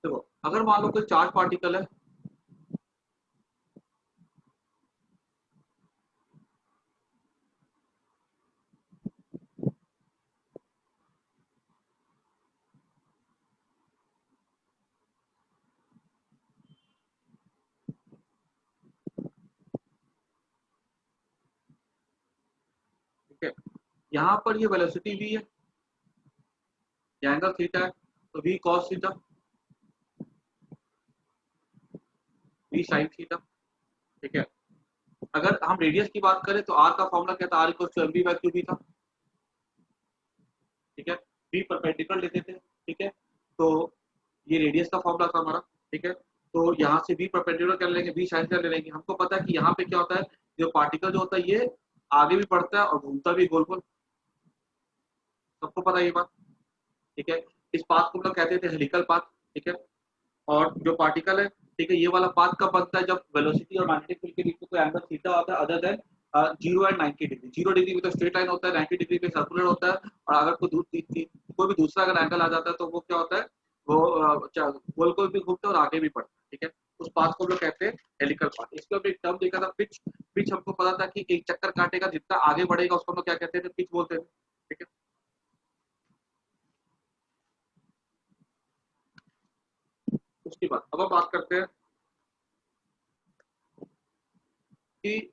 देखो अगर मान लो कोई चार्ज पार्टिकल है, ठीक है, यहाँ पर ये वेलोसिटी v है, ये एंगल थीटा है, तो v cos theta, v sin theta. ठीक है, अगर हम रेडियस की बात करें तो r का फॉर्मूला क्या था, r equal to mv by QB था। ठीक है, v परपेंडिकुलर लेते थे। ठीक है, तो ये रेडियस का फॉर्मूला था हमारा। ठीक है, तो यहाँ से v परपेंडिकुलर कर लेंगे, v sin कर ले लेंगे। हमको पता है कि यहाँ पे क्या होता है, जो पार्टिकल जो होता है ये आगे भी बढ़ता है और घूमता भी गोल गोल, सबको पता है ये बात। ठीक है, इस पाथ को हम लोग कहते थे हेलिकल पाथ। ठीक है, और जो पार्टिकल है, ठीक है, ये वाला पाथ कब बनता है, जब वेलोसिटी और मैग्नेटिक फील्ड के बीच में कोई एंगल थीटा होता है other than 0 and 90 degree. 0 degree में तो स्ट्रेट लाइन होता है, 90 डिग्री में सर्कुलर होता है, और अगर कोई भी दूसरा अगर एंगल आ जाता है तो वो क्या होता है, वो गोल गोल भी घूमता है और आगे भी बढ़ता है। ठीक है, उस पाथ को हम लोग कहते हैं हेलिकल पाथ। इसके ऊपर एक टर्म देखा था पिच। पिच हमको पता था कि एक चक्कर काटेगा, जितना आगे बढ़ेगा उसको हम लोग क्या कहते थे, पिच बोलते थे। ठीक है, उसके बाद अब हम बात करते हैं कि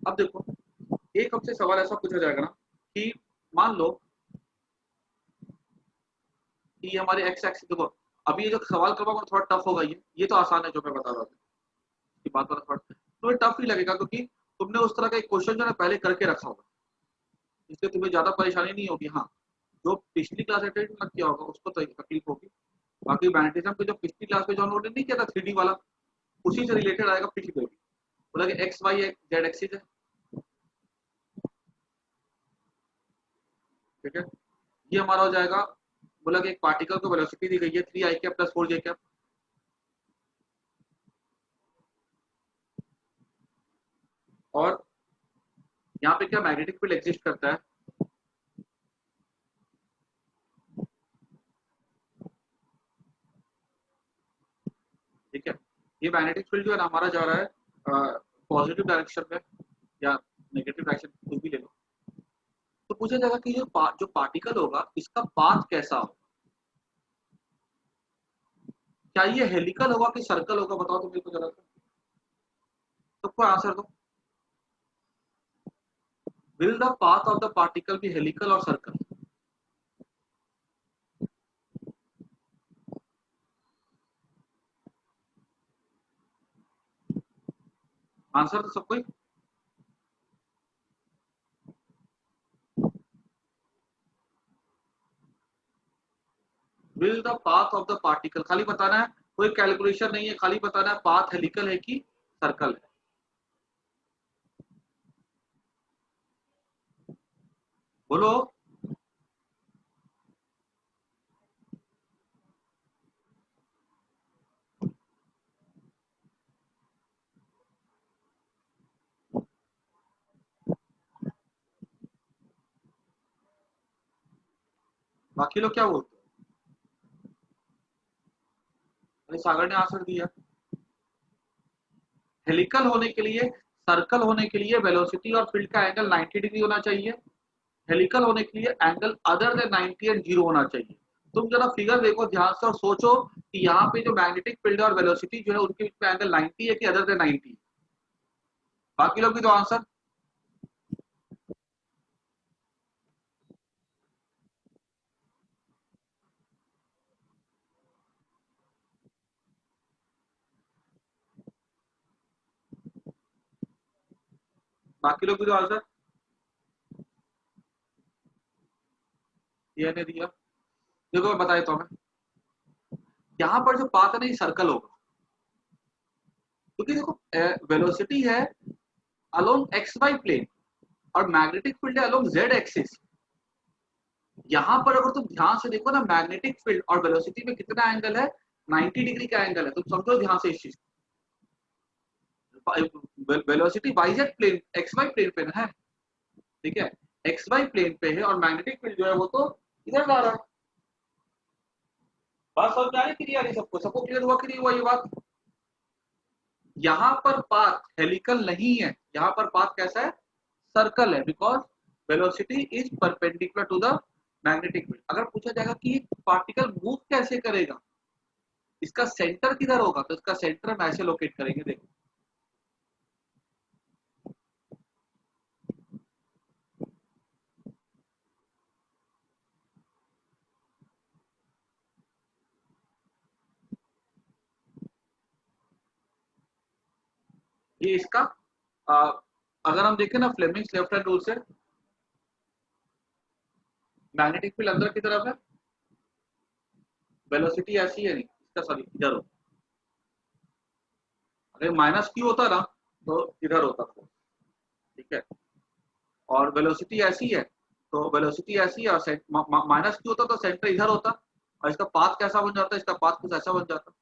अब देखो एक हमसे सवाल ऐसा पूछा जाएगा ना कि मान लो कि ये हमारे एक्स एक्सिस, देखो अभी ये जो सवाल करवा थोड़ा टफ होगा, ये तो आसान है जो मैं बता रहा था, इसकी बात पर थोड़ा तुम्हें टफ नहीं लगेगा, क्योंकि तुमने उस तरह का एक क्वेश्चन जो है पहले करके रखा होगा, इसलिए तुम्हें ज्यादा परेशानी नहीं होगी। हाँ, जो पिछली क्लास अटेंड मत किया होगा उसको तो तकलीफ होगी। बाकी मैग्नेटिज्म के जो पिछली क्लास में जो हमने नहीं किया था 3D वाला, उसी से रिलेटेड आएगा पिछली पे भी। बोला कि एक्स वाई जेड एक्सिस है। ठीक है, ये हमारा हो जाएगा। बोला कि एक पार्टिकल को वेलोसिटी दी गई है 3i cap plus 4j cap, और यहाँ पे क्या मैग्नेटिक फील्ड एग्जिस्ट करता है। ठीक है, ये मैग्नेटिक फील्ड जो है ना हमारा जा रहा है पॉजिटिव डायरेक्शन में या नेगेटिव डायरेक्शन, कुछ भी ले लो। तो पूछा जाएगा कि जो पार्टिकल होगा इसका पाथ कैसा होगा, क्या ये हेलिकल होगा कि सर्कल होगा, बताओ तुम मेरे को जरा। सबको आंसर दो। Will the path of the particle be helical और सर्कल? आंसर तो सबको ही। Will the path of the particle, खाली बताना है, कोई कैलकुलेशन नहीं है, खाली बताना है पाथ हेलिकल है कि सर्कल है। बोलो। बाकी लोग क्या बोलते हैं? सागर ने आंसर दिया, हेलिकल होने के लिए, सर्कल होने के लिए वेलोसिटी और फील्ड का एंगल 90 डिग्री होना चाहिए। हेलिकल होने के लिए एंगल अदर देन 90 एंड 0 होना चाहिए। तुम जरा फिगर देखो ध्यान से और सोचो कि यहाँ पे जो मैग्नेटिक फील्ड और वेलोसिटी जो है उनके बीच में एंगल 90 है कि अदर देन 90। बाकी लोग भी तो आंसर। बाकी लोग भी तो आंसर। ये ने दिया। देखो मैं बता देता हूँ, यहाँ पर जो पाथ है ना ये सर्कल होगा, क्योंकि देखो वेलोसिटी है अलोंग एक्स वाई प्लेन और मैग्नेटिक फील्ड है अलोंग जेड एक्सिस। यहाँ पर अगर तुम ध्यान से देखो ना, मैग्नेटिक फील्ड और वेलोसिटी में कितना एंगल है, 90 डिग्री का एंगल है। तुम समझो ध्यान से इस चीज, velocity Y Z plane X Y plane पे है। ठीक है, एक्स वाई प्लेन पे है और मैग्नेटिक फील्ड जो है वो तो इधर जा रहा है। बात समझ में आ रही क्लियर? सबको क्लियर हुआ कि नहीं हुआ ये बात? यहाँ पर पाथ हेलिकल नहीं है, यहाँ पर पाथ कैसा है? सर्कल है, because velocity is perpendicular to the magnetic field. अगर पूछा जाएगा कि पार्टिकल मूव कैसे करेगा, इसका सेंटर किधर होगा, तो इसका सेंटर हम ऐसे लोकेट करेंगे, देखो ये इसका आ, अगर हम देखें ना फ्लेमिंग्स लेफ्ट हैंड रूल से, मैग्नेटिक फील्ड अंदर की तरफ है, वेलोसिटी ऐसी है नहीं, इसका सॉरी इधर हो, अगर माइनस क्यू होता ना तो इधर होता फोर्स, ठीक है, और वेलोसिटी ऐसी है तो वेलोसिटी ऐसी है, और माइनस क्यू होता तो सेंटर इधर होता, और इसका पाथ कैसा बन जाता, इसका पाथ कुछ ऐसा बन जाता।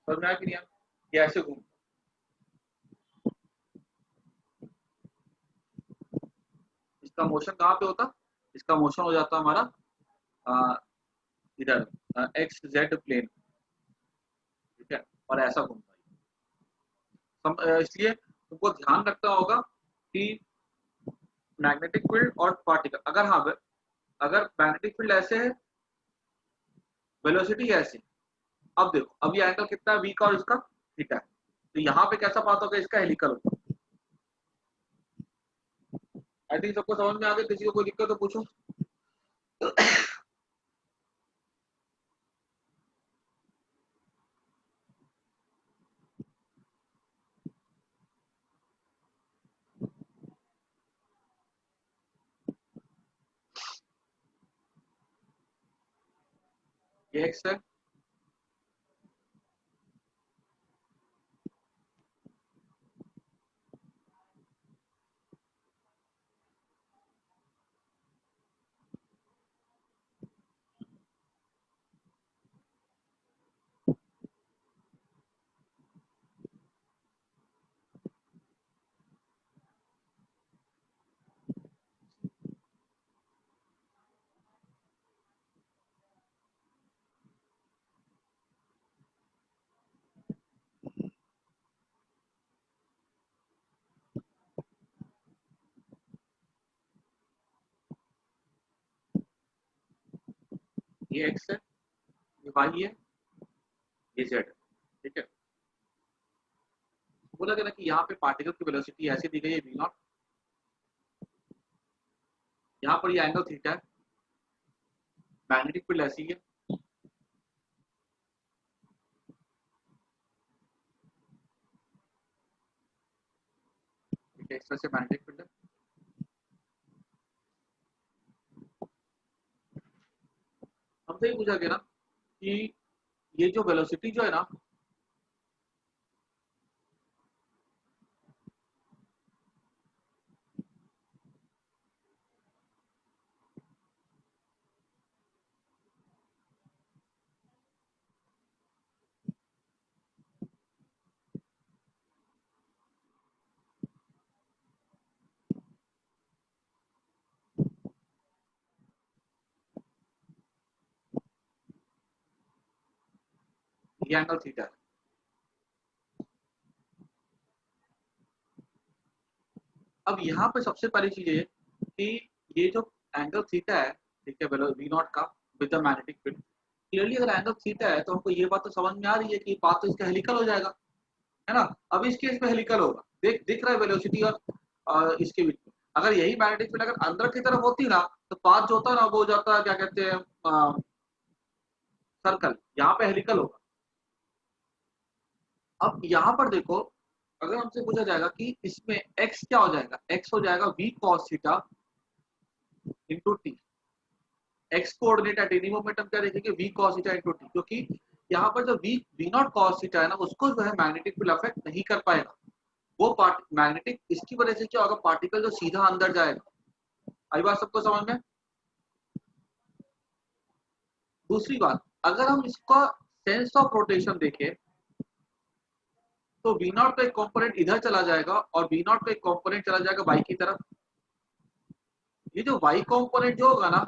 समझ में आया कि नहीं आया? ये ऐसे घूम, इसका मोशन कहाँ पे होता, इसका मोशन हो जाता हमारा इधर एक्स जेड प्लेन, ठीक है, और ऐसा घूमता है। इसलिए तुमको ध्यान रखना होगा कि मैग्नेटिक फील्ड और पार्टिकल, अगर हाँ अगर मैग्नेटिक फील्ड ऐसे है, वेलोसिटी ऐसे, अब देखो अब ये एंगल कितना है वी का और इसका थीटा है, तो यहाँ पे कैसा पाथ होगा, इसका हेलिकल होगा। आई थिंक सबको समझ में आ गया, किसी को कोई दिक्कत तो पूछो। ये एक्स है, ये एक्स है, ये वाई है, ये जेड है, ठीक है। बोला गया ना कि यहाँ पे पार्टिकल की वेलोसिटी ऐसी दी गई है वी नॉट, यहाँ पर ये एंगल थीटा है, मैग्नेटिक फील्ड ऐसी है, ठीक है, इस तरह से मैग्नेटिक फील्ड है। हमसे ये पूछा गया ना कि ये जो वेलोसिटी जो है ना, ये एंगल थीटा है। अब यहाँ पे सबसे पहली चीज ये कि ये जो एंगल थीटा है, ठीक है, वी नॉट का with the magnetic field, clearly अगर एंगल थीटा है तो हमको ये बात तो समझ में आ रही है कि पाथ तो इसका हेलिकल हो जाएगा, है ना। अब इस केस में हेलिकल होगा, दिख रहा है वेलोसिटी और इसके बीच में, अगर यही मैग्नेटिक फील्ड अगर अंदर की तरफ होती ना तो पाथ जो होता है ना वो हो जाता है क्या कहते हैं सर्कल, यहाँ पे हेलिकल होगा। अब यहाँ पर देखो, अगर हमसे पूछा जाएगा कि इसमें x क्या हो जाएगा, x हो जाएगा v cos theta into T, x coordinate at any moment हम क्या देखेंगे v cos theta into T, क्योंकि यहाँ पर जो v नॉट cos थीटा है ना उसको जो है मैग्नेटिक फील्ड अफेक्ट नहीं कर पाएगा, वो पार्ट मैग्नेटिक, इसकी वजह से क्या होगा, पार्टिकल जो सीधा अंदर जाएगा। आई बात सबको समझ में? दूसरी बात, अगर हम इसका सेंस ऑफ रोटेशन देखें तो वी नॉट का एक कंपोनेंट इधर चला जाएगा और वी नॉट का एक कंपोनेंट चला जाएगा वाई की तरफ। ये जो वाई कंपोनेंट जो होगा ना,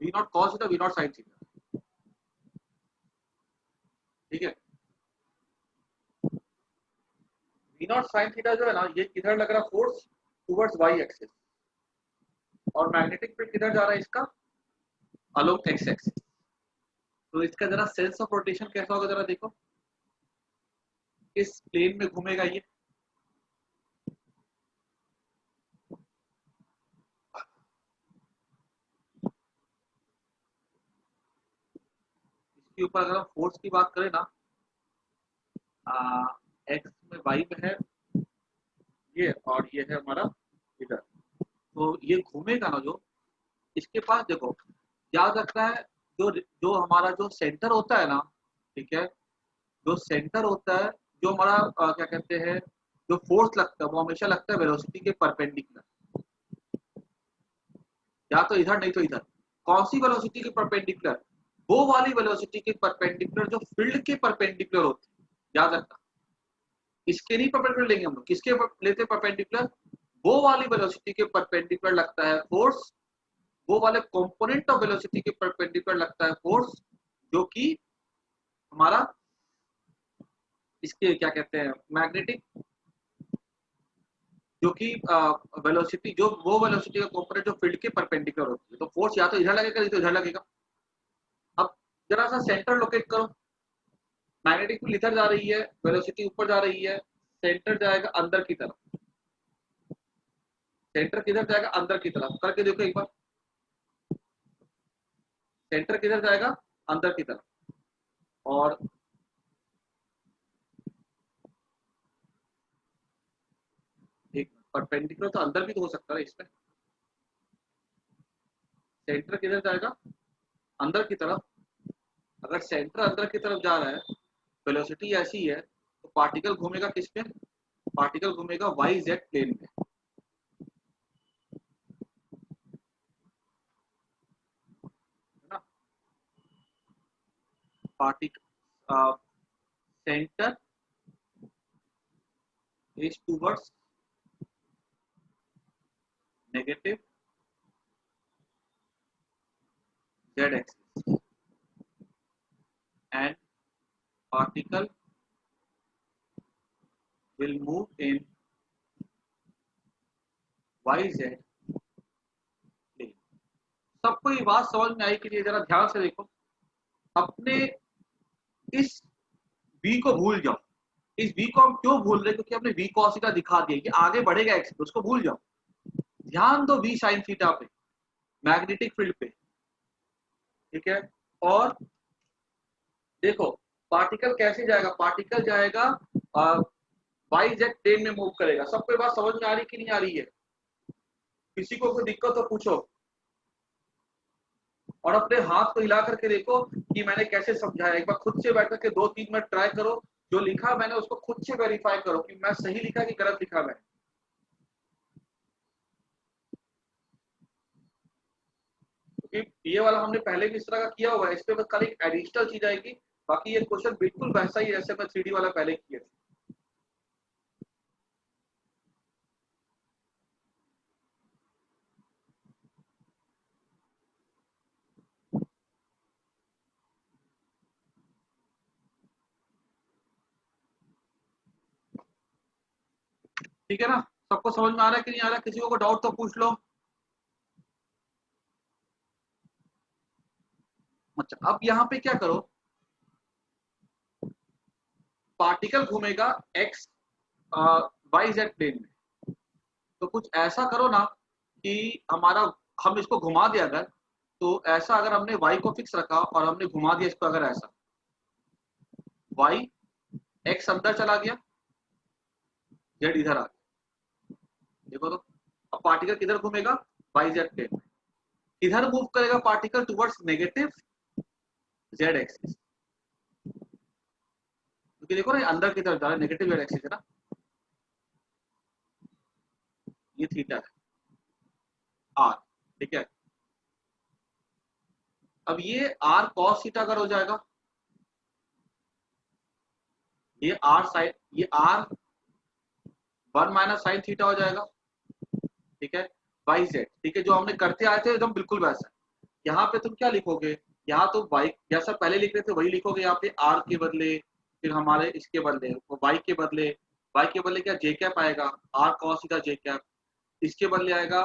V naught cos theta V naught sine theta, ठीक है। वी नॉट साइन थीटा जो है ना, ये किधर लग रहा फोर्स टुवर्ड्स वाई एक्सिस, और मैग्नेटिक फील्ड किधर जा रहा है इसका, अलोंग एक्स एक्सिस। तो इसका जरा सेंस ऑफ रोटेशन कैसा होगा जरा देखो, किस प्लेन में घूमेगा ये। इसके ऊपर अगर हम फोर्स की बात करें ना, एक्स में वाई में है ये, और ये है हमारा इधर, तो ये घूमेगा ना जो, इसके पास देखो याद रखना है, जो जो हमारा जो सेंटर होता है ना, ठीक है, जो सेंटर होता है, जो हमारा क्या कहते हैं, जो फोर्स लगता है वो हमेशा लगता है वेलोसिटी के परपेंडिकुलर, या तो इधर नहीं तो इधर। कौन सी वेलोसिटी के परपेंडिकुलर, वो वाली वेलोसिटी के परपेंडिकुलर जो फील्ड के परपेंडिकुलर होती है, याद रखना। इसके नहीं परपेंडिकुलर लेंगे हम लोग, किसके लेते परपेंडिकुलर, वो वाली वेलोसिटी के परपेंडिकुलर लगता है फोर्स, वो वाले कंपोनेंट ऑफ वेलोसिटी के परपेंडिकुलर लगता है फोर्स, जो कि हमारा इसके क्या कहते हैं मैग्नेटिक, जो कि वेलोसिटी, जो वो वेलोसिटी का कंपोनेंट जो फील्ड के परपेंडिकुलर होती है। तो फोर्स या तो इधर लगेगा नहीं तो इधर लगेगा। अब जरा सा सेंटर लोकेट करो, मैग्नेटिक फील्ड इधर जा रही है, वेलोसिटी ऊपर जा रही है, सेंटर जाएगा अंदर की तरफ, सेंटर किधर जाएगा अंदर की तरफ, करके देखो एक बार, सेंटर किधर जाएगा अंदर की तरफ, और एक परपेंडिकुलर तो अंदर भी तो हो सकता है इसमें, सेंटर किधर जाएगा अंदर की तरफ। अगर सेंटर अंदर की तरफ जा रहा है, वेलोसिटी ऐसी है, तो पार्टिकल घूमेगा किस पे, पार्टिकल घूमेगा वाई जेड प्लेन में, है ना। Particle centre is towards negative Z axis and particle will move in yz plane। सबको ये बात समझ में आई कि नहीं, जरा ध्यान से देखो, अपने इस v को भूल जाओ। इस v को हम क्यों भूल रहे हैं, क्योंकि हमने v cos थीटा दिखा दिया कि आगे बढ़ेगा एक्स, उसको भूल जाओ। ध्यान दो v sin थीटा पे, मैग्नेटिक फील्ड पे, ठीक है। और देखो पार्टिकल कैसे जाएगा, पार्टिकल जाएगा वाई जेड प्लेन में मूव करेगा। सबको ये बात समझ में आ रही कि नहीं आ रही है, किसी को कोई दिक्कत तो पूछो, और अपने हाथ को हिला करके देखो कि मैंने कैसे समझाया। एक बार खुद से बैठ करके 2-3 मिनट ट्राई करो, जो लिखा मैंने उसको खुद से वेरीफाई करो कि मैं सही लिखा कि गलत लिखा मैंने। क्योंकि ये वाला हमने पहले भी इस तरह का किया हुआ है, इस पे बस खाली एडिशनल चीज आएगी, बाकी ये क्वेश्चन बिल्कुल वैसा ही जैसे मैं 3D वाला पहले किया था। ठीक है ना, सबको समझ में आ रहा है कि नहीं आ रहा, किसी को डाउट तो पूछ लो। अच्छा अब यहाँ पे क्या करो, पार्टिकल घूमेगा एक्स वाई जेड प्लेन में, तो कुछ ऐसा करो ना कि हमारा, हम इसको घुमा दिया अगर, तो ऐसा अगर हमने y को फिक्स रखा और हमने घुमा दिया इसको, अगर ऐसा y x अंदर चला गया, z इधर आ गया, देखो तो अब पार्टिकल किधर घूमेगा, y z प्लेन में, किधर मूव करेगा particle, towards negative z axis, क्योंकि देखो ना अंदर की तरफ जा रहा है, नेगेटिव एक्सिस है ना, ये थीटा है आर, ठीक है। अब ये आर कॉस थीटा अगर हो जाएगा, ये आर साइन, ये आर 1 माइनस साइन थीटा हो जाएगा, ठीक है, बाई जेड, ठीक है, जो हमने करते आए थे एकदम बिल्कुल वैसा। यहाँ पे तुम क्या लिखोगे, यहाँ तो वाई जैसा पहले लिख रहे थे वही लिखोगे, यहाँ पे आर के बदले, फिर हमारे इसके बदले वाई के बदले, वाई के बदले क्या जे कैप आएगा, R cos theta J cap, इसके बदले आएगा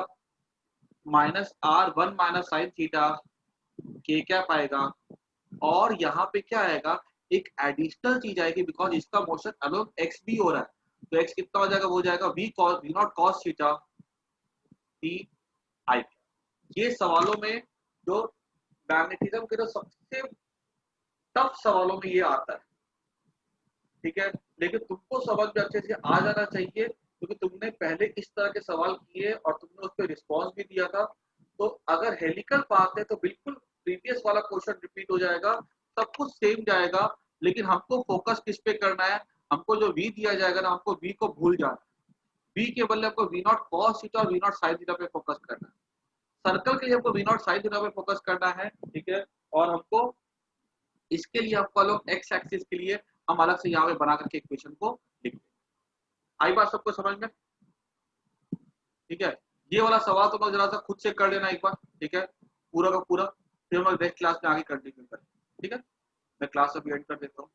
minus R 1 minus sine theta K cap आएगा, और यहाँ पे क्या आएगा, एक एडिशनल चीज आएगी, बिकॉज इसका मोशन अलोंग एक्स भी हो रहा है, तो एक्स कितना हो जाएगा, वो जाएगा V cos V naught cos theta T I. ये सवालों में जो मैग्नेटिज्म के जो सबसे टफ सवालों में ये आता है, ठीक है, लेकिन तुमको समझ में अच्छे से आ जाना चाहिए, क्योंकि तुमने पहले इस तरह के सवाल किए और तुमने उस पर रिस्पॉन्स भी दिया था। तो अगर हेलिकल पाथ है तो बिल्कुल प्रीवियस वाला क्वेश्चन रिपीट हो जाएगा, सब कुछ सेम जाएगा, लेकिन हमको फोकस किस पे करना है, हमको जो वी दिया जाएगा ना, हमको वी को भूल जाना है, वी के बदले हमको वी नॉट कॉस थीटा और वी नॉट साइन थीटा पे फोकस करना है। सर्कल के लिए हमको वी नॉट साइन थीटा पे फोकस करना है, ठीक है, और हमको इसके लिए हमको लोग एक्स एक्सिस के लिए हम अलग से यहाँ पे बना करके इक्वेशन को लिख दें। आई बात सबको समझ में, ठीक है। ये वाला सवाल तो जरा सा खुद से कर लेना एक बार, ठीक है, पूरा का पूरा, फिर हम नेक्स्ट क्लास में आगे कंटिन्यू करें, ठीक है। मैं क्लास अभी एंड कर देता हूँ।